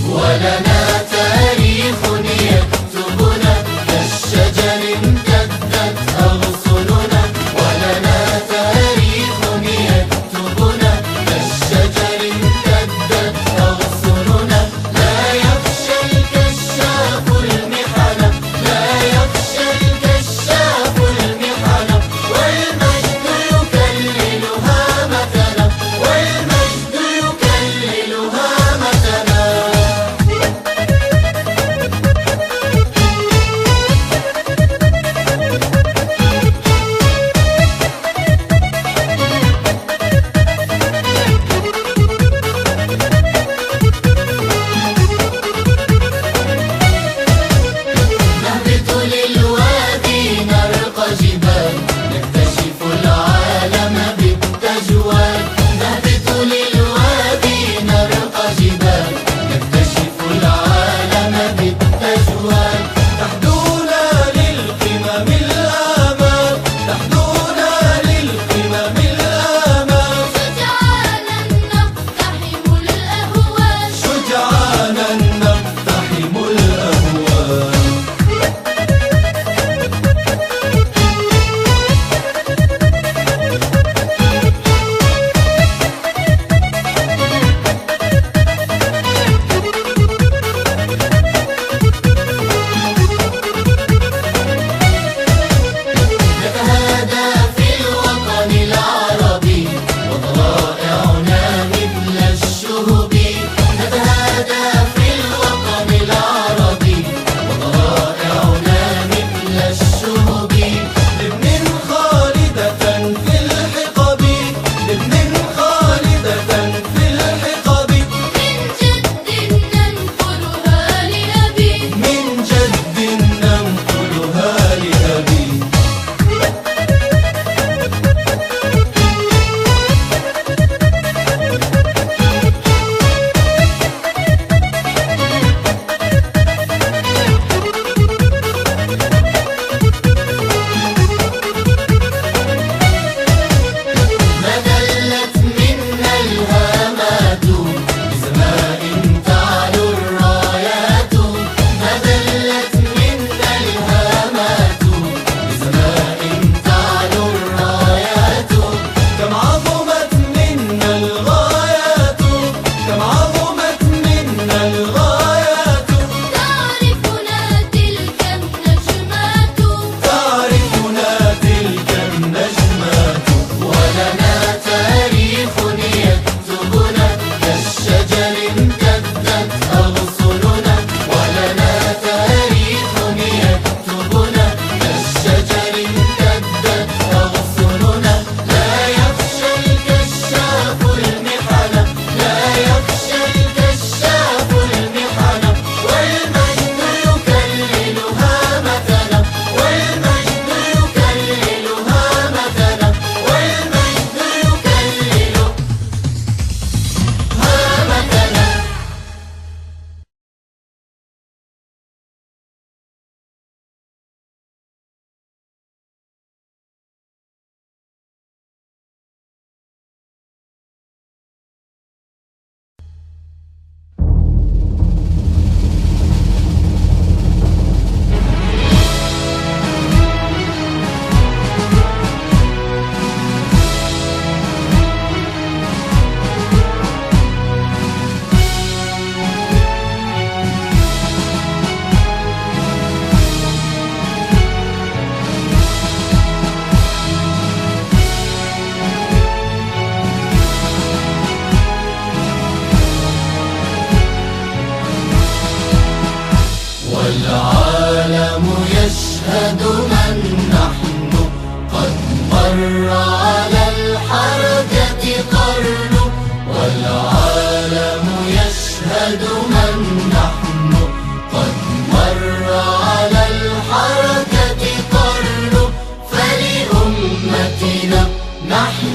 ولنا تاريخ يكتبنا كالشجر امتدت أغصننا. ولنا تاريخ يكتبنا كالشجر امتدت أغصننا. لا يخشى الكشاف المحن، لا يخشى الكشاف المحن، والمجد يكللها مثلا، والمجد يكللها مثلا. نهبط للوادي نرقى جبال، نكتشف العالم بالتجوال. نهبط للوادي نرقى جبال، نكتشف العالم بالتجوال. تحدونا للقمم الآمال، تحدونا للقمم الآمال. شجعانا نقتحم الأهوال، شجعانا نقتحم الأهوال. نتهادى في الوطن العربي وطلائعنا مثل الشهب. نتهادى في الوطن العربي وطلائعنا مثل الشهب. لبن خالدة في الحقب، لبن خالدة في الحقب. من جد ننقلها لأبي، من جد ننقلها لأبي. ما دلت منا الهامات بسماء تعلو الرايات. ما دلت منا الهامات بسماء تعلو الرايات. كم عظمت منا الغايات، كم عظمت منا الغايات. تعرفنا تلك النجمات، تعرفنا تلك النجمات. ولنا تاريخ يكتبنا كالشجر امتدت أغصننا. ولنا تاريخ يكتبنا كالشجر امتدت أغصننا. لا يخشى الكشاف المحن، لا يخشى الكشاف المحن، والمجد يكللها مثلا، والمجد يكللها مثلا، والمجد يكللها مثلا. والعالم يشهد من نحن، قد مر على الحركة قرن. والعالم يشهد من نحن، قد مر على الحركة قرن. فلأمتنا نحن